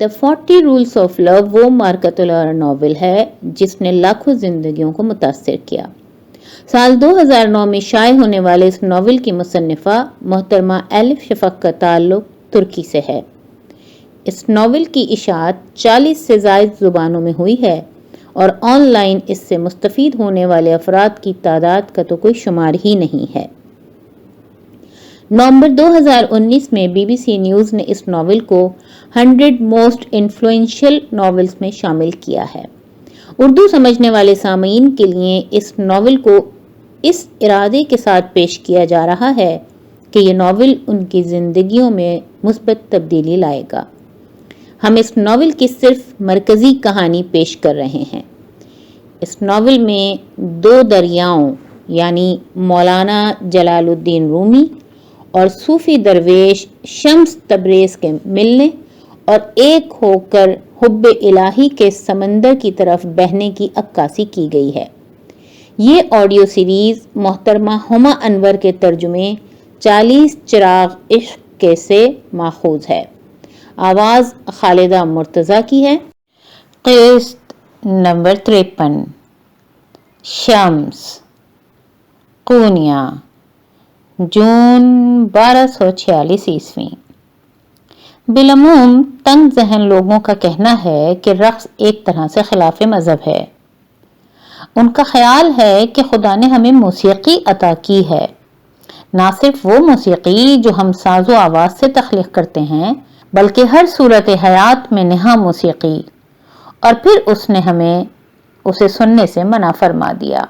The 40 rules of لو وہ مارکت الارا novel ہے جس نے لاکھوں زندگیوں کو متاثر کیا۔ سال 2009 میں شائع ہونے والے اس ناول کی مصنفہ محترمہ ایلف شفق کا تعلق ترکی سے ہے۔ اس ناول کی اشاعت 40 سے زائد زبانوں میں ہوئی ہے اور آن لائن اس سے مستفید ہونے والے افراد کی تعداد کا تو کوئی شمار ہی نہیں ہے۔ نومبر 2019 میں بی بی سی نیوز نے اس ناول کو 100 موسٹ انفلوئنشل ناولز میں شامل کیا ہے۔ اردو سمجھنے والے سامعین کے لیے اس ناول کو اس ارادے کے ساتھ پیش کیا جا رہا ہے کہ یہ ناول ان کی زندگیوں میں مثبت تبدیلی لائے گا۔ ہم اس ناول کی صرف مرکزی کہانی پیش کر رہے ہیں۔ اس ناول میں دو دریاؤں یعنی مولانا جلال الدین رومی اور صوفی درویش شمس تبریز کے ملنے اور ایک ہو کر حب الہی کے سمندر کی طرف بہنے کی عکاسی کی گئی ہے۔ یہ آڈیو سیریز محترمہ ہما انور کے ترجمے 40 چراغ عشق کے سے ماخوذ ہے۔ آواز خالدہ مرتضی کی ہے۔ قسط نمبر 53 شمس قونیہ جون 1246 عیسوی۔ بالعموم تنگ ذہن لوگوں کا کہنا ہے کہ رقص ایک طرح سے خلاف مذہب ہے۔ ان کا خیال ہے کہ خدا نے ہمیں موسیقی عطا کی ہے، نہ صرف وہ موسیقی جو ہم ساز و آواز سے تخلیق کرتے ہیں بلکہ ہر صورت حیات میں نہا موسیقی، اور پھر اس نے ہمیں اسے سننے سے منع فرما دیا۔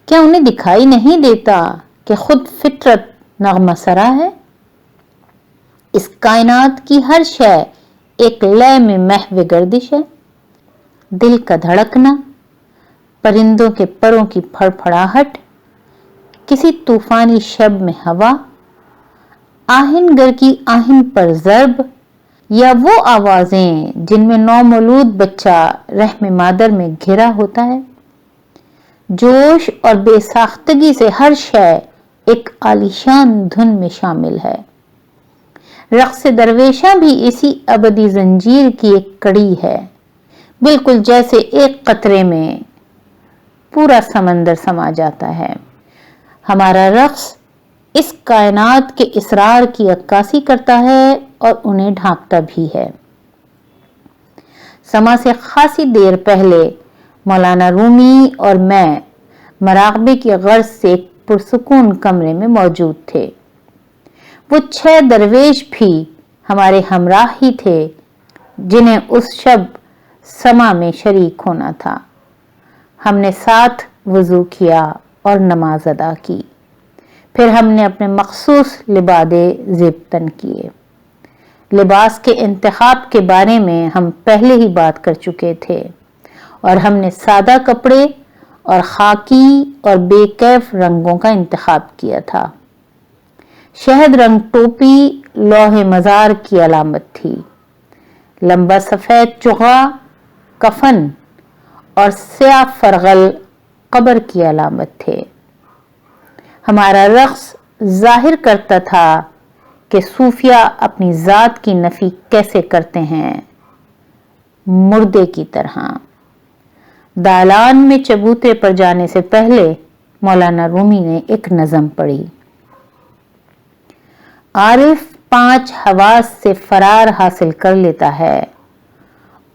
کیا انہیں دکھائی نہیں دیتا کہ خود فطرت نغمہ سرا ہے؟ اس کائنات کی ہر شے ایک لے میں محو گردش ہے۔ دل کا دھڑکنا، پرندوں کے پروں کی پھڑپھڑاہٹ، کسی طوفانی شب میں ہوا، آہن گر کی آہن پر ضرب، یا وہ آوازیں جن میں نومولود بچہ رحم مادر میں گھرا ہوتا ہے۔ جوش اور بے ساختگی سے ہر شے ایک عالیشان دھن میں شامل ہے۔ رقص درویشہ بھی اسی ابدی زنجیر کی ایک کڑی ہے، بالکل جیسے ایک قطرے میں پورا سمندر سما جاتا ہے۔ ہمارا رقص اس کائنات کے اسرار کی عکاسی کرتا ہے اور انہیں ڈھانپتا بھی ہے۔ سما سے خاصی دیر پہلے مولانا رومی اور میں مراقبے کی غرض سے ایک پرسکون کمرے میں موجود تھے۔ وہ 6 درویش بھی ہمارے ہمراہ ہی تھے جنہیں اس شب سما میں شریک ہونا تھا۔ ہم نے ساتھ وضو کیا اور نماز ادا کی، پھر ہم نے اپنے مخصوص لبادے زیب تن کیے۔ لباس کے انتخاب کے بارے میں ہم پہلے ہی بات کر چکے تھے اور ہم نے سادہ کپڑے اور خاکی اور بے کیف رنگوں کا انتخاب کیا تھا۔ شہد رنگ ٹوپی لوح مزار کی علامت تھی، لمبا سفید چغا کفن اور سیاہ فرغل قبر کی علامت تھے۔ ہمارا رقص ظاہر کرتا تھا کہ صوفیہ اپنی ذات کی نفی کیسے کرتے ہیں، مردے کی طرح۔ دالان میں چبوترے پر جانے سے پہلے مولانا رومی نے ایک نظم پڑھی۔ عارف 5 حواس سے فرار حاصل کر لیتا ہے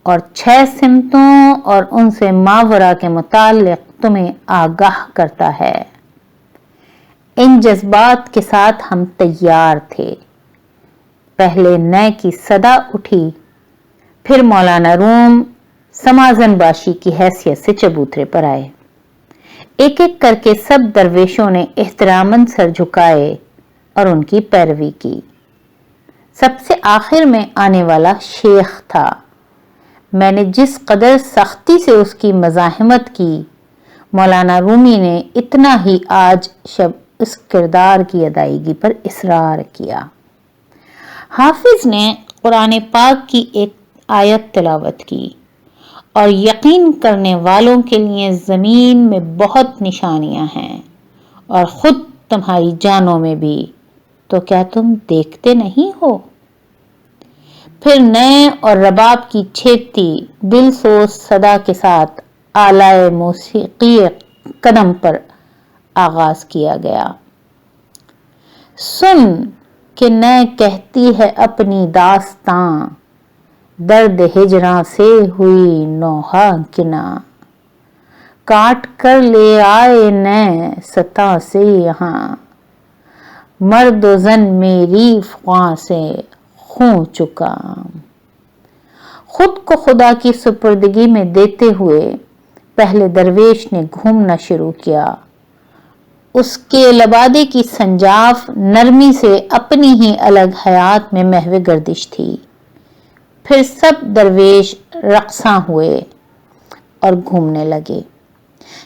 اور 6 سمتوں اور ان سے ماورا کے متعلق تمہیں آگاہ کرتا ہے۔ ان جذبات کے ساتھ ہم تیار تھے۔ پہلے نئے کی صدا اٹھی، پھر مولانا روم سمازن باشی کی حیثیت سے چبوترے پر آئے۔ ایک ایک کر کے سب درویشوں نے احتراماً سر جھکائے اور ان کی پیروی کی۔ سب سے آخر میں آنے والا شیخ تھا۔ میں نے جس قدر سختی سے اس کی مزاحمت کی، مولانا رومی نے اتنا ہی آج شب اس کردار کی ادائیگی پر اصرار کیا۔ حافظ نے قرآن پاک کی ایک آیت تلاوت کی، اور یقین کرنے والوں کے لیے زمین میں بہت نشانیاں ہیں اور خود تمہاری جانوں میں بھی، تو کیا تم دیکھتے نہیں ہو؟ پھر نئے اور رباب کی چھیدتی دل سوز صدا کے ساتھ آلائے موسیقی قدم پر آغاز کیا گیا۔ سن کہ نئے کہتی ہے اپنی داستاں، درد ہجراں سے ہوئی نوحہ کناں، کاٹ کر لے آئے نئے سطح سے یہاں، مرد و زن میری فغاں سے خوں چکا۔ خود کو خدا کی سپردگی میں دیتے ہوئے پہلے درویش نے گھومنا شروع کیا۔ اس کے لبادے کی سنجاف نرمی سے اپنی ہی الگ حیات میں محو گردش تھی۔ پھر سب درویش رقصاں ہوئے اور گھومنے لگے،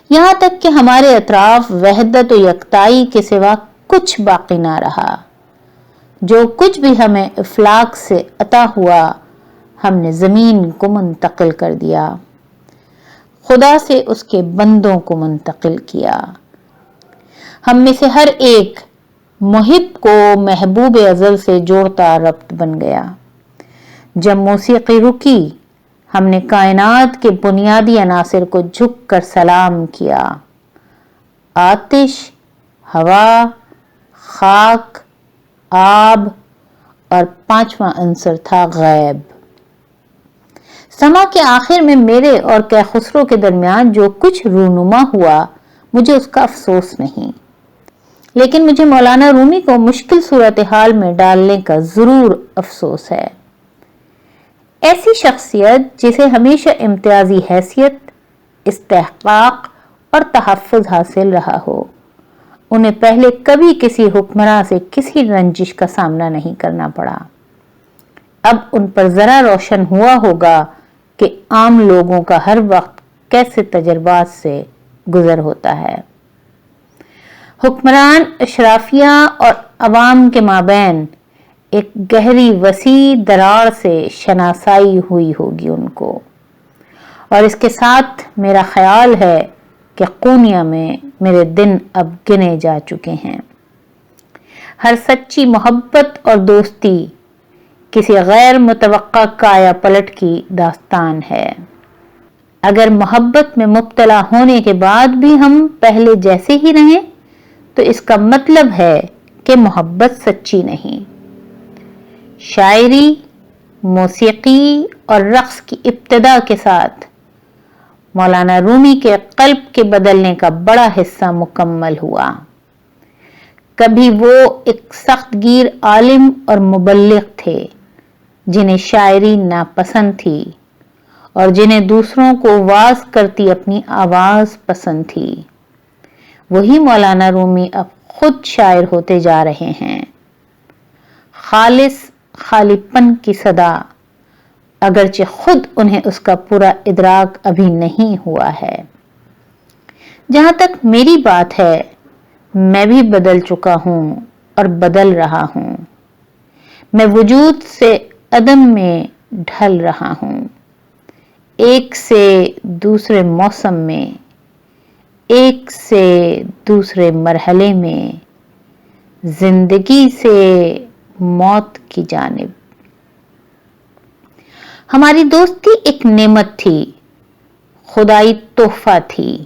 یہاں تک کہ ہمارے اطراف وحدت و یکتائی کے سوا کچھ باقی نہ رہا۔ جو کچھ بھی ہمیں افلاک سے عطا ہوا ہم نے زمین کو منتقل کر دیا، خدا سے اس کے بندوں کو منتقل کیا۔ ہم میں سے ہر ایک محب کو محبوب ازل سے جوڑتا ربط بن گیا۔ جب موسیقی رکی، ہم نے کائنات کے بنیادی عناصر کو جھک کر سلام کیا: آتش، ہوا، خاک، آب، اور پانچواں عنصر تھا غیب۔ سما کے آخر میں میرے اور کیخسرو کے درمیان جو کچھ رونما ہوا، مجھے اس کا افسوس نہیں، لیکن مجھے مولانا رومی کو مشکل صورتحال میں ڈالنے کا ضرور افسوس ہے۔ ایسی شخصیت جسے ہمیشہ امتیازی حیثیت، استحقاق اور تحفظ حاصل رہا ہو، انہیں پہلے کبھی کسی حکمراں سے کسی رنجش کا سامنا نہیں کرنا پڑا۔ اب ان پر ذرا روشن ہوا ہوگا کہ عام لوگوں کا ہر وقت کیسے تجربات سے گزر ہوتا ہے۔ حکمران، اشرافیہ اور عوام کے مابین ایک گہری وسیع دراڑ سے شناسائی ہوئی ہوگی ان کو، اور اس کے ساتھ میرا خیال ہے کہ قونیہ میں میرے دن اب گنے جا چکے ہیں۔ ہر سچی محبت اور دوستی کسی غیر متوقع کایا پلٹ کی داستان ہے۔ اگر محبت میں مبتلا ہونے کے بعد بھی ہم پہلے جیسے ہی رہیں تو اس کا مطلب ہے کہ محبت سچی نہیں۔ شاعری، موسیقی اور رقص کی ابتدا کے ساتھ مولانا رومی کے قلب کے بدلنے کا بڑا حصہ مکمل ہوا۔ کبھی وہ ایک سخت گیر عالم اور مبلغ تھے جنہیں شاعری ناپسند تھی اور جنہیں دوسروں کو واعظ کرتی اپنی آواز پسند تھی۔ وہی مولانا رومی اب خود شاعر ہوتے جا رہے ہیں۔ خالص خالی پن کی صدا، اگرچہ خود انہیں اس کا پورا ادراک ابھی نہیں ہوا ہے۔ جہاں تک میری بات ہے، میں بھی بدل چکا ہوں اور بدل رہا ہوں۔ میں وجود سے عدم میں ڈھل رہا ہوں، ایک سے دوسرے موسم میں، ایک سے دوسرے مرحلے میں، زندگی سے موت کی جانب۔ ہماری دوستی ایک نعمت تھی، خدائی تحفہ تھی۔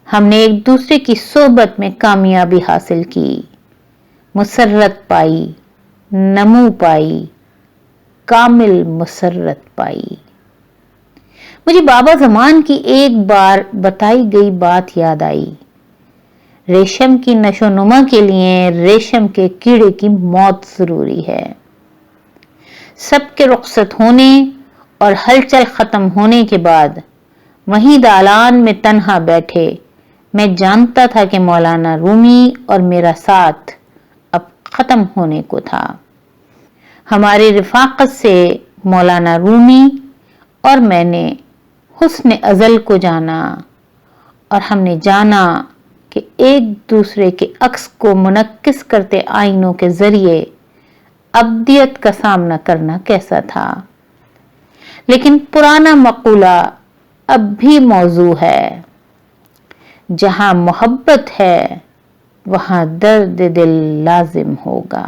ہم نے ایک دوسرے کی صحبت میں کامیابی حاصل کی، مسرت پائی، نمو پائی، کامل مسرت پائی۔ مجھے بابا زمان کی ایک بار بتائی گئی بات یاد آئی: ریشم کی نشو نما کے لیے ریشم کے کیڑے کی موت ضروری ہے۔ سب کے رخصت ہونے اور ہلچل ختم ہونے کے بعد وہیں دالان میں تنہا بیٹھے میں جانتا تھا کہ مولانا رومی اور میرا ساتھ اب ختم ہونے کو تھا۔ ہماری رفاقت سے مولانا رومی اور میں نے حسن ازل کو جانا، اور ہم نے جانا کہ ایک دوسرے کے عکس کو منعکس کرتے آئینوں کے ذریعے ابدیت کا سامنا کرنا کیسا تھا۔ لیکن پرانا مقولہ اب بھی موضوع ہے: جہاں محبت ہے وہاں درد دل لازم ہوگا۔